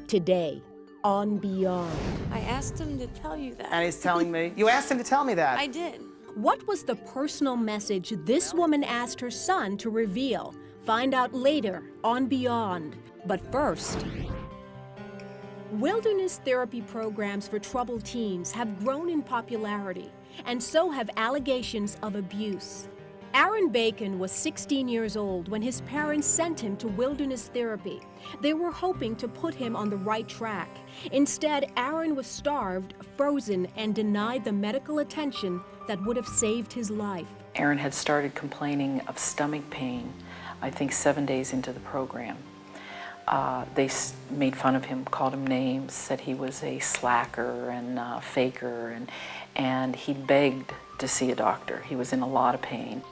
Today, on Beyond. I asked him to tell you that. And he's telling me, you asked him to tell me that. I did. What was the personal message this woman asked her son to reveal? Find out later on Beyond. But first, wilderness therapy programs for troubled teens have grown in popularity, and so have allegations of abuse. Aaron Bacon was 16 years old when his parents sent him to wilderness therapy. They were hoping to put him on the right track. Instead, Aaron was starved, frozen, and denied the medical attention that would have saved his life. Aaron had started complaining of stomach pain, I think 7 days into the program. They made fun of him, called him names, said he was a slacker and faker, and he begged to see a doctor. He was in a lot of pain.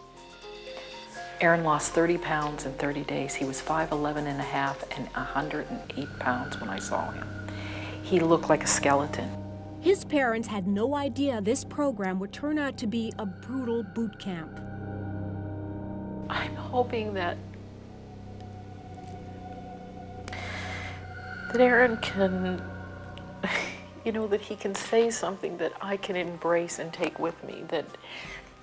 Aaron lost 30 pounds in 30 days. He was 5'11 and a half and 108 pounds when I saw him. He looked like a skeleton. His parents had no idea this program would turn out to be a brutal boot camp. I'm hoping that Aaron can, that he can say something that I can embrace and take with me, that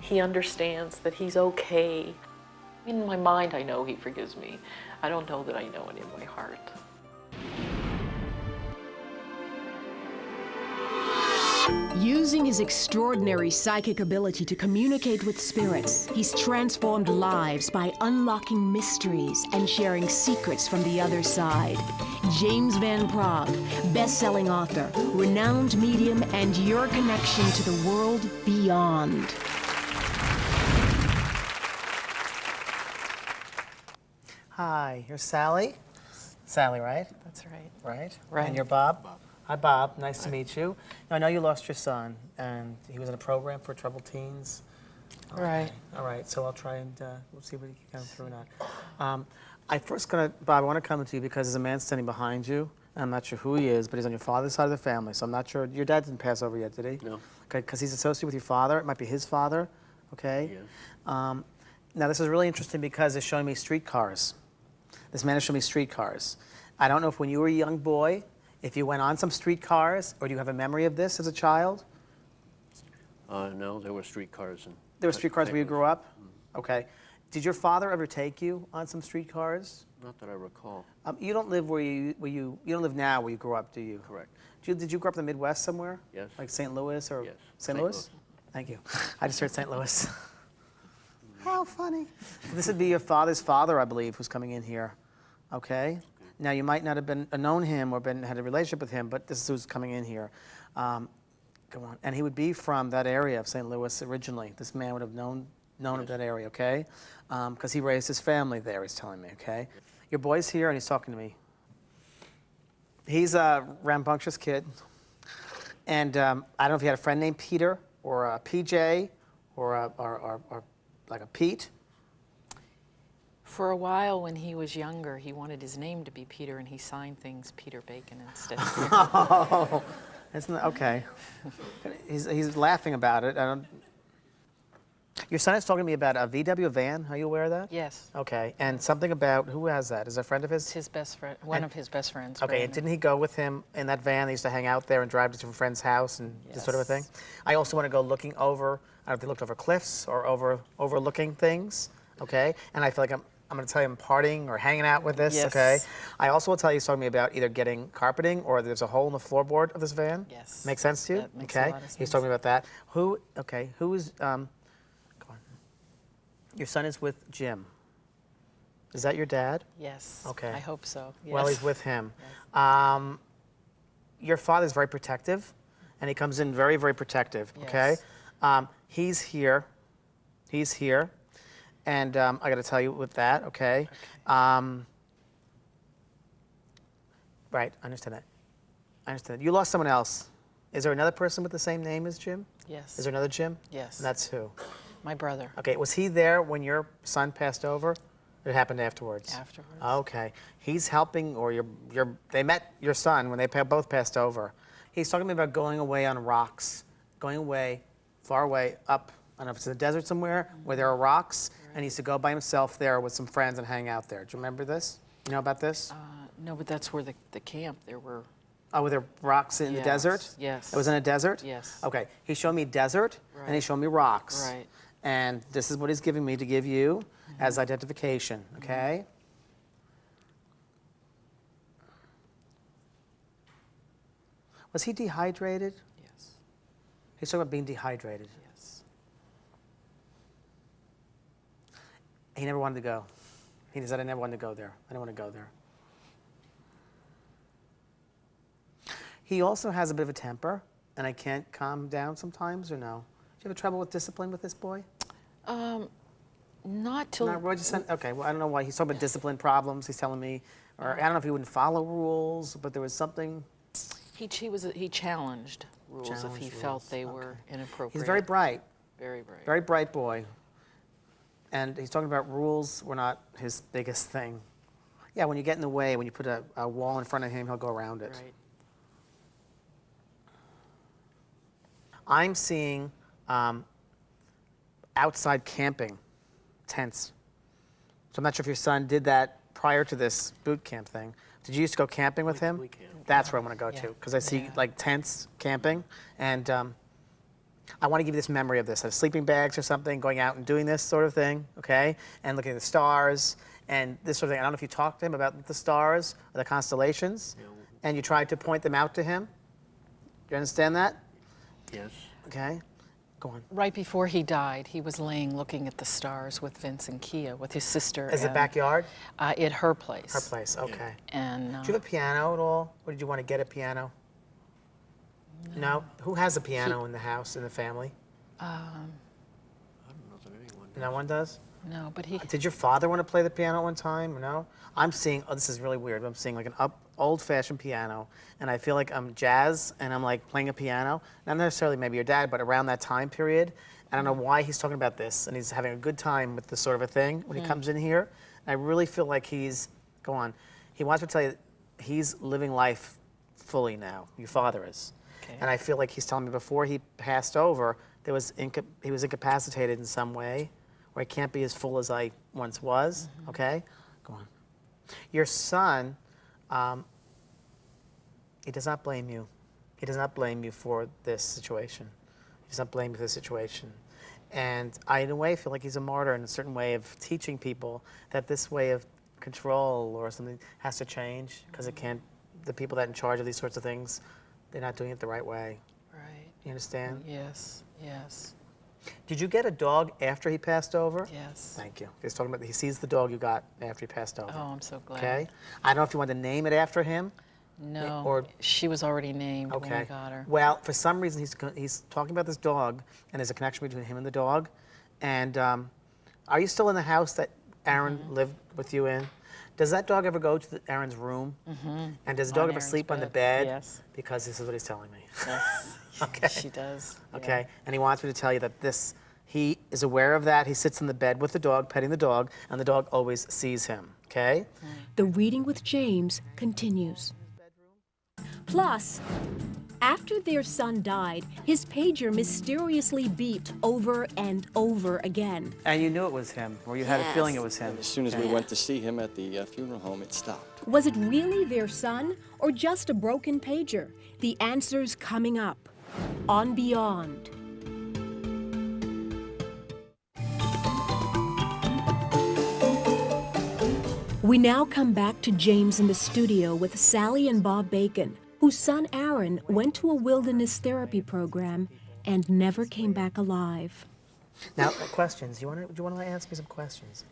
he understands that he's okay. In my mind, I know he forgives me. I don't know that I know it in my heart. Using his extraordinary psychic ability to communicate with spirits, he's transformed lives by unlocking mysteries and sharing secrets from the other side. James Van Praagh, best-selling author, renowned medium, and your connection to the world beyond. Hi, you're Sally? Sally, right? That's right. Right? Right. And you're Bob? Hi, Bob. Nice to meet you. Now, I know you lost your son, and he was in a program for troubled teens. Right. All right, so I'll try and we'll see what he can come through or not. Bob, I want to come to you because there's a man standing behind you. I'm not sure who he is, but he's on your father's side of the family, so I'm not sure. Your dad didn't pass over yet, did he? No. Okay, because he's associated with your father. It might be his father, okay? Yes. Now, this is really interesting because it's showing me streetcars. This man is showing me streetcars. I don't know if when you were a young boy, if you went on some streetcars, or do you have a memory of this as a child? No, there were streetcars. There were streetcars where you grew up? Okay. Did your father ever take you on some streetcars? Not that I recall. You don't live you don't live now where you grew up, do you? Correct. Did you grow up in the Midwest somewhere? Yes. Like St. Louis or Yes. St. Louis? Thank you. I just heard St. Louis. How funny. This would be your father's father, I believe, who's coming in here. Okay? Now, you might not have known him or had a relationship with him, but this is who's coming in here. Go on. And he would be from that area of St. Louis originally. This man would have known of that area, okay? Because he raised his family there, he's telling me, okay? Your boy's here, and he's talking to me. He's a rambunctious kid. And I don't know if he had a friend named Peter or a PJ or like a Pete. For a while, when he was younger, he wanted his name to be Peter, and he signed things Peter Bacon instead of Peter. Oh, okay. He's laughing about it. Your son is talking to me about a VW van. Are you aware of that? Yes. Okay, and something about, who has that? Is that a friend of his? It's his best friend, one of his best friends. Okay, and didn't he go with him in that van? They used to hang out there and drive to different friends' house and this sort of a thing? I also want to go looking over, I don't know if they looked over cliffs or overlooking things, okay? And I feel like I'm going to tell you I'm partying or hanging out with this, okay? I also will tell you, he's talking to me about either getting carpeting or there's a hole in the floorboard of this van. Yes. Makes sense to you? That makes okay. a lot of sense. He's talking about that. Who is, go on. Your son is with Jim. Is that your dad? Yes. Okay. I hope so. Yes. Well, he's with him. Yes. Your father's very protective, and he comes in very, very protective, okay? Yes. He's here. He's here. And I got to tell you with that, okay? Right, I understand that. I understand. You lost someone else. Is there another person with the same name as Jim? Yes. Is there another Jim? Yes. And that's who? My brother. Okay, was he there when your son passed over? Or it happened afterwards? Afterwards. Okay. He's helping, or they met your son when they both passed over. He's talking to me about going away on rocks, going away, far away, up, I don't know if it's in the desert somewhere, where there are rocks, and he used to go by himself there with some friends and hang out there. Do you remember this? You know about this? No, but that's where the camp, there were. Oh, were there rocks in the Yes, desert? yes. It was in a desert? Yes. Okay. He showed me desert, and he Right. showed me rocks. Right. And this is what he's giving me to give you as identification, okay? Was he dehydrated? Yes. He's talking about being dehydrated. Yes. He never wanted to go. He said, I never wanted to go there. I didn't want to go there. He also has a bit of a temper, and I can't calm down sometimes, or no? Do you have trouble with discipline with this boy? Not till. No, what you said? Okay, well, I don't know why. He's talking about discipline problems, he's telling me. Or I don't know if he wouldn't follow rules, but there was something. He challenged rules if he Challenged felt rules, they okay. were inappropriate. He's very bright, Very bright. very bright boy. And he's talking about rules were not his biggest thing. Yeah, when you get in the way, when you put a wall in front of him, he'll go around it. Right. I'm seeing outside camping tents. So I'm not sure if your son did that prior to this boot camp thing. Did you used to go camping with him? We camped. That's where I want to go Yeah. to, because I see Yeah. like tents camping, and I want to give you this memory of this, sleeping bags or something, going out and doing this sort of thing, okay, and looking at the stars and this sort of thing. I don't know if you talked to him about the stars or the constellations, Yeah. and you tried to point them out to him. You understand that? Yes. Okay, go on. Right before he died, he was laying looking at the stars with Vince and Kia, with his sister. Is it and, backyard? At her place. Her place, okay. And Do you have a piano at all? Or did you want to get a piano? No? Who has a piano in the house, in the family? I don't know that anyone. No one does? no, but he. Did your father want to play the piano at one time, or no? I'm seeing, oh, this is really weird, but I'm seeing like an old-fashioned piano, and I feel like I'm jazz, and I'm like playing a piano. Not necessarily maybe your dad, but around that time period. I don't know why he's talking about this, and he's having a good time with this sort of a thing when he comes in here. I really feel like he's, go on, he wants me to tell you, he's living life fully now. Your father is. Okay. And I feel like he's telling me before he passed over, he was incapacitated in some way, where he can't be as full as I once was, okay? Go on. Your son, he does not blame you. He does not blame you for this situation. He does not blame you for this situation. And I, in a way, feel like he's a martyr in a certain way of teaching people that this way of control or something has to change, because it can't, the people that are in charge of these sorts of things, they're not doing it the right way. Right. You understand? Yes. Yes. Did you get a dog after he passed over? Yes. Thank you. He's talking about, he sees the dog you got after he passed over. Oh, I'm so glad. Okay? I don't know if you want to name it after him. No. Or- she was already named when Okay. we got her. Well, for some reason, he's talking about this dog, and there's a connection between him and the dog. And are you still in the house that Aaron lived with you in? Does that dog ever go to Aaron's room? Mm-hmm. And does the dog On ever Aaron's sleep on the bed. bed? Yes. Because this is what he's telling me. Yes. Okay. She does. yeah. Okay? And he wants me to tell you that he is aware of that. He sits in the bed with the dog, petting the dog, and the dog always sees him. Okay? The reading with James continues. Plus, after their son died, his pager mysteriously beeped over and over again. And you knew it was him, or you had a feeling it Yes. was him. As soon as we went to see him at the funeral home, it stopped. Was it really their son or just a broken pager? The answers coming up on Beyond. We now come back to James in the studio with Sally and Bob Bacon, whose son Aaron went to a wilderness therapy program and never came back alive. Now, questions. Do you want to ask me some questions?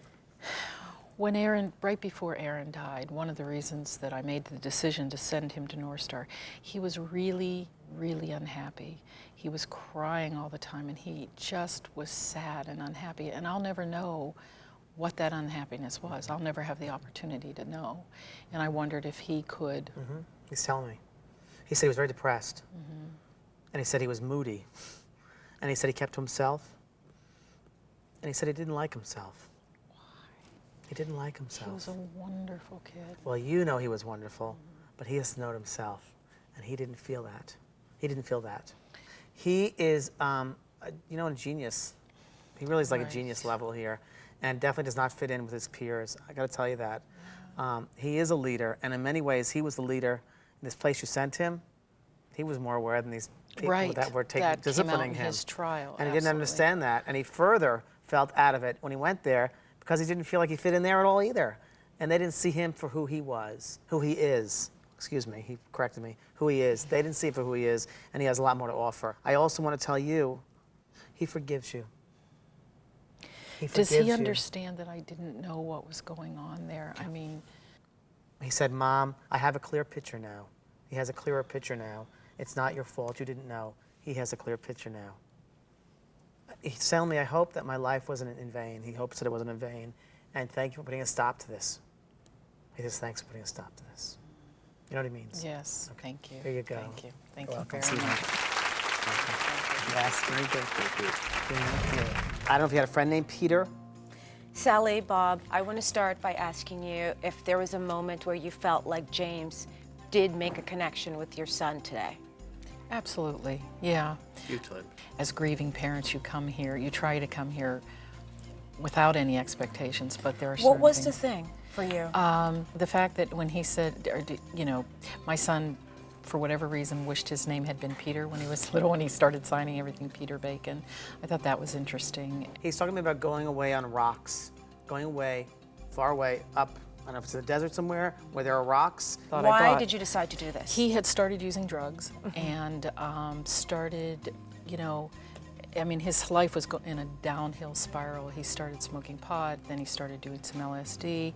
When right before Aaron died, one of the reasons that I made the decision to send him to North Star, he was really, really unhappy. He was crying all the time, and he just was sad and unhappy. And I'll never know what that unhappiness was. I'll never have the opportunity to know. And I wondered if he could. He's telling me. He said he was very depressed. And he said he was moody. And he said he kept to himself. And he said he didn't like himself. Why? He didn't like himself. He was a wonderful kid. Well, you know he was wonderful, but he has to know it himself. And he didn't feel that. He didn't feel that. He is, a genius. He really is like a Right. genius level here. And definitely does not fit in with his peers. I got to tell you that. He is a leader, and in many ways, he was the leader in this place you sent him. He was more aware than these people Right. that were That disciplining came out in him. his trial, And he didn't absolutely. understand that, and he further felt out of it when he went there because he didn't feel like he fit in there at all either. And they didn't see him for who he was, who he is. Excuse me, he corrected me. Who he is. They didn't see him for who he is, and he has a lot more to offer. I also want to tell you, he forgives you. He Does forgives he you. understand that I didn't know what was going on there? I mean, He said, Mom, I have a clear picture now. He has a clearer picture now. It's not your fault. You didn't know. He has a clear picture now. He's telling me, I hope that my life wasn't in vain. He hopes that it wasn't in vain. And thank you for putting a stop to this. He says, thanks for putting a stop to this. You know what he means? yes, thank you. There you go. Thank you. Thank You're you welcome. very See you much. Yes, very good. Thank you. I don't know if you had a friend named Peter. Sally, Bob, I want to start by asking you if there was a moment where you felt like James did make a connection with your son today. Absolutely, yeah. Few times. As grieving parents, you come here, you try to come here without any expectations, but there are certain What was the things. thing for you? The fact that when he said, you know, my son, for whatever reason, wished his name had been Peter when he was little, when he started signing everything Peter Bacon. I thought that was interesting. He's talking to me about going away on rocks, going away, far away, up. I don't know if it's in the desert somewhere where there are rocks. Thought I Why brought- did you decide to do this? He had started using drugs and started, you know, I mean, his life was in a downhill spiral. He started smoking pot, then he started doing some LSD.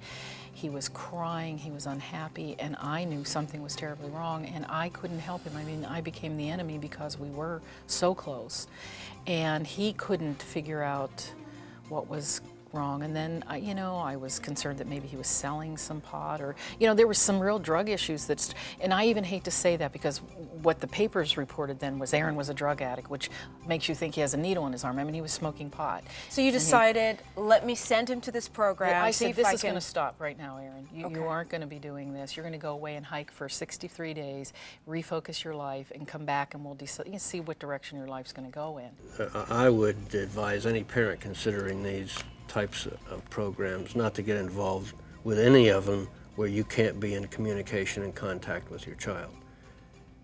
He was crying, he was unhappy, and I knew something was terribly wrong, and I couldn't help him. I mean, I became the enemy because we were so close, and he couldn't figure out what was wrong. And then, you know, I was concerned that maybe he was selling some pot, or, you know, there were some real drug issues and I even hate to say that because what the papers reported then was Aaron was a drug addict, which makes you think he has a needle in his arm. I mean, he was smoking pot. So you decided, let me send him to this program. I see said, if this I is going can- to stop right now, Aaron. You Okay. aren't going to be doing this. You're going to go away and hike for 63 days, refocus your life, and come back, and we'll see what direction your life's going to go in. I would advise any parent considering these types of programs not to get involved with any of them where you can't be in communication and contact with your child.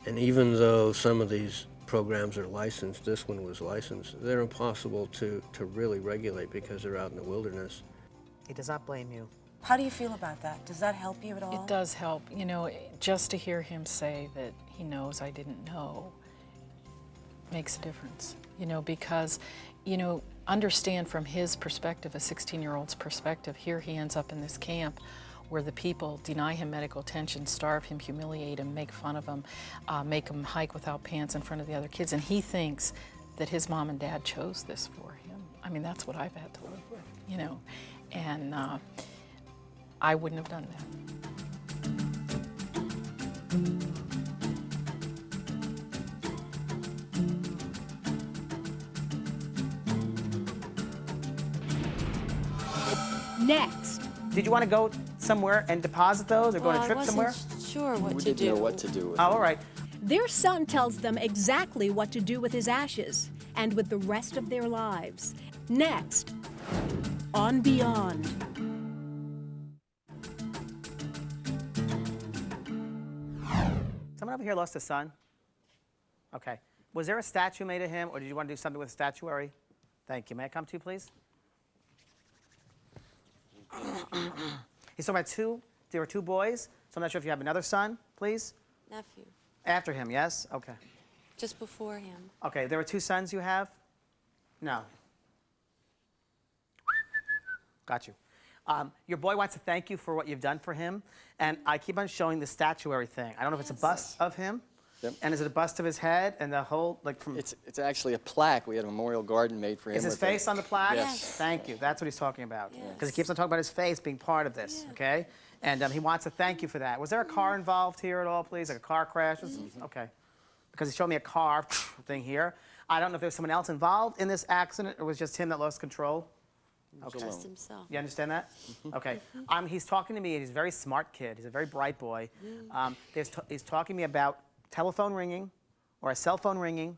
And even though some of these programs are licensed, this one was licensed, they're impossible to really regulate because they're out in the wilderness. He does not blame you. How do you feel about that? Does that help you at all? It does help, you know, just to hear him say that he knows I didn't know makes a difference, you know, because, you know, understand from his perspective, a 16-year-old's perspective, here he ends up in this camp where the people deny him medical attention, starve him, humiliate him, make fun of him, make him hike without pants in front of the other kids, and he thinks that his mom and dad chose this for him. I mean, that's what I've had to live with, you know, and I wouldn't have done that. Next, Did you want to go somewhere and deposit those or go on a trip somewhere? I wasn't sure what We to didn't do. know what to do with Oh, it. all right. their son tells them exactly what to do with his ashes and with the rest of their lives. Next, on Beyond. Someone over here lost a son? Okay. Was there a statue made of him, or did you want to do something with statuary? Thank you. May I come to you, please? He's talking about there were two boys, so I'm not sure if you have another son, please? Nephew, After him, yes? Okay. just before him. Okay, there were two sons you have? No. Got you. Your boy wants to thank you for what you've done for him, and I keep on showing the statuary thing. I don't know if it's a bust of him, Yep. and is it a bust of his head, and the whole, like from... It's actually a plaque. We had a memorial garden made for him. Is his with the- face on the plaque? Yes. Thank you. That's what he's talking about. Yes. Because he keeps on talking about his face being part of this, okay? And he wants to thank you for that. Was there a car involved here at all, please? Like a car crash? Okay. Because he showed me a car thing here. I don't know if there's someone else involved in this accident or was just him that lost control. Okay. Just himself. You understand that? Okay. He's talking to me, and he's a very smart kid. He's a very bright boy. He's talking to me about telephone ringing or a cell phone ringing,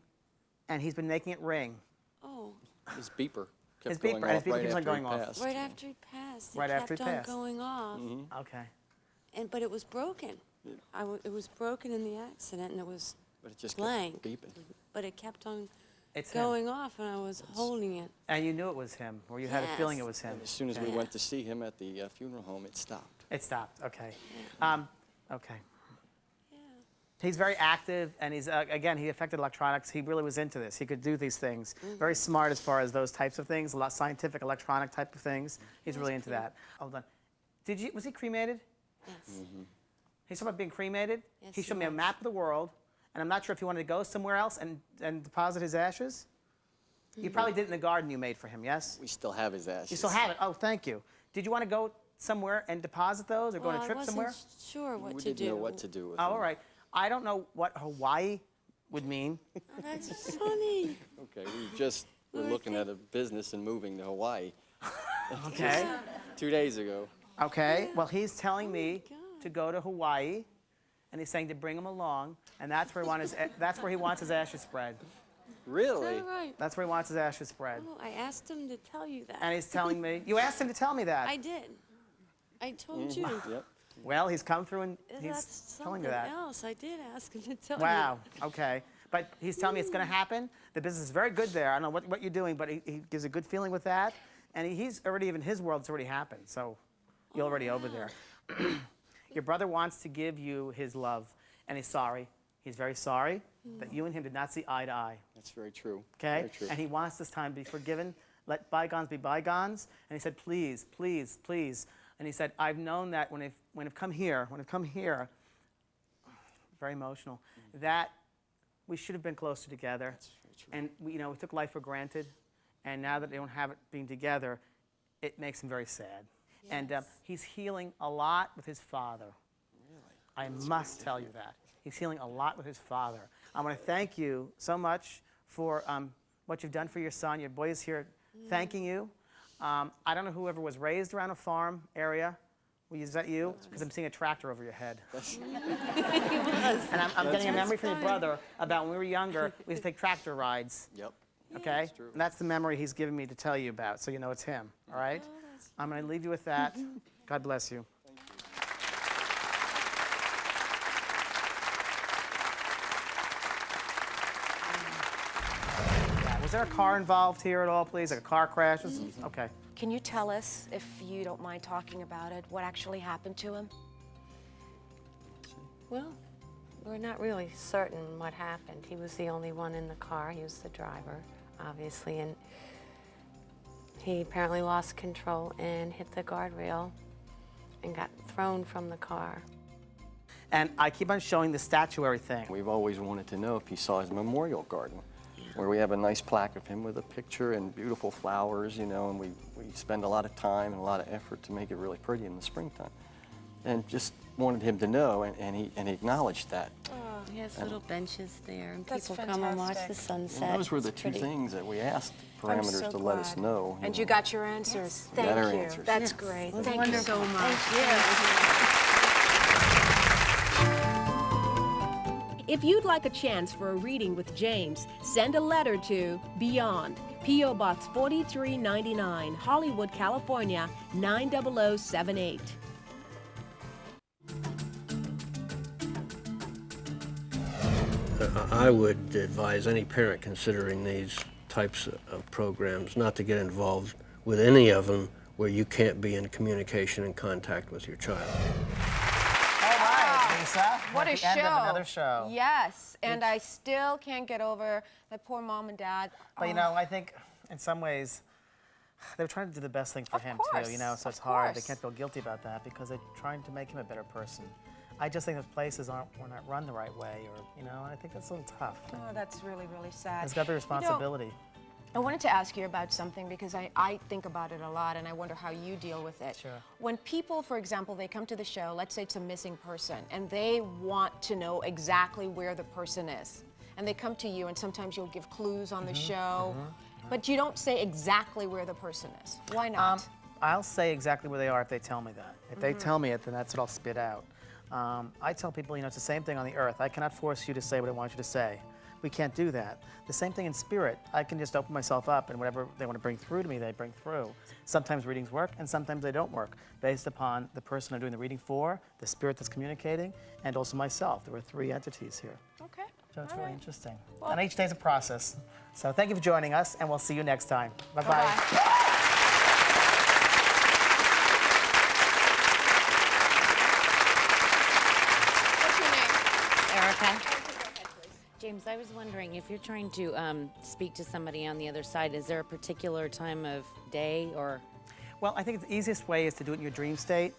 and he's been making it ring. Oh, His beeper kept His going beeper- and his off beeper right keeps on after he going off. passed. right after he passed. Right it after kept he on passed. going off. Okay. but it was broken. It was broken in the accident, and it was But it just blank. kept beeping. But it kept on It's him. going off, and I was holding it. And you knew it was him, or you had a feeling it Yes. was him. And as soon as we Okay. went to see him at the funeral home, it stopped. It stopped. Okay. Okay. Yeah. He's very active, and he's again, he affected electronics. He really was into this. He could do these things. Very smart as far as those types of things, a lot scientific, electronic type of things. He's really into that. Hold on. Was he cremated? Yes. He's talking about being cremated. Yes, He he showed me a was. map of the world, and I'm not sure if he wanted to go somewhere else and deposit his ashes. You probably did it in the garden you made for him, yes? We still have his ashes. You still have it. Oh, thank you. Did you want to go somewhere and deposit those, or go on a trip somewhere? I wasn't sure what We to didn't do. know what to do with Oh, him. all right. I don't know what Hawaii would mean. Oh, that's funny. Okay, we just were looking at a business and moving to Hawaii Okay. 2 days ago. Okay. Well, he's telling me God. to go to Hawaii, and he's saying to bring him along, and that's where he wants his ashes spread. Really? All right. That's where he wants his ashes spread. Oh, I asked him to tell you that. And he's telling me. You asked him to tell me that. I did. I told you. Yep. Well, he's come through and he's That's telling something me that. else. I did ask him to tell Wow. Okay. But he's telling me it's going to happen. The business is very good there. I don't know what you're doing, but he gives a good feeling with that. And he's already, even his world's already happened. So you're already over there. Your brother wants to give you his love, and he's sorry. He's very sorry that you and him did not see eye to eye. That's very true. Okay? Very true. And he wants this time to be forgiven. Let bygones be bygones. And he said, please, please, please. And he said, I've known that when I've come here, very emotional, that we should have been closer together. That's very true. And we took life for granted. And now that they don't have it being together, it makes him very sad. And he's healing a lot with his father. I must tell you that. He's healing a lot with his father. I want to thank you so much for what you've done for your son. Your boy is here thanking you. I don't know whoever was raised around a farm area. Is that you? Because I'm seeing a tractor over your head. And I'm getting a memory from your brother about when we were younger, we used to take tractor rides. Yep. Okay? That's true. And that's the memory he's giving me to tell you about, so you know it's him. All right? I'm going to leave you with that. God bless you. Was there a car involved here at all, please? Like a car crash? Okay. Can you tell us, if you don't mind talking about it, what actually happened to him? Well, we're not really certain what happened. He was the only one in the car. He was the driver, obviously, and he apparently lost control and hit the guardrail and got thrown from the car. And I keep on showing the statuary thing. We've always wanted to know if he saw his memorial garden, where we have a nice plaque of him with a picture and beautiful flowers, and we spend a lot of time and a lot of effort to make it really pretty in the springtime. And just wanted him to know, and he acknowledged that. He has little benches there, and That's people come and watch the fantastic. sunset. And those were the It's two pretty. things that we asked I'm parameters so to let us glad. know. And you got your answers. We got Thank our you. answers. That's Yes. great. It was Thank you so wonderful. much. If you'd like a chance for a reading with James, send a letter to Beyond, P.O. Box 4399, Hollywood, California, 90078. I would advise any parent considering these types of programs not to get involved with any of them where you can't be in communication and contact with your child. All right, Lisa. What At a the end show. of another show. Yes, and I still can't get over that poor mom and dad. But I think in some ways they're trying to do the best thing for Of him course, too. So of it's hard. They course. can't feel guilty about that because they're trying to make him a better person. I just think those places were not run the right way, and I think that's a little tough. Oh, that's really, really sad. There's got to be responsibility. I wanted to ask you about something because I think about it a lot and I wonder how you deal with it. Sure. When people, for example, they come to the show, let's say it's a missing person, and they want to know exactly where the person is. And they come to you and sometimes you'll give clues on the show, but you don't say exactly where the person is. Why not? I'll say exactly where they are if they tell me that. If they tell me it, then that's what I'll spit out. I tell people, it's the same thing on the earth. I cannot force you to say what I want you to say. we can't do that. The same thing in spirit. I can just open myself up, and whatever they want to bring through to me, they bring through. Sometimes readings work, and sometimes they don't work, based upon the person I'm doing the reading for, the spirit that's communicating, and also myself. There were 3 entities here. Okay. So it's All really right. interesting. Well- And each day's a process. So thank you for joining us, and we'll see you next time. Bye-bye. Bye-bye. What's your name? Erica. James, I was wondering if you're trying to speak to somebody on the other side, is there a particular time of day or? Well, I think the easiest way is to do it in your dream state.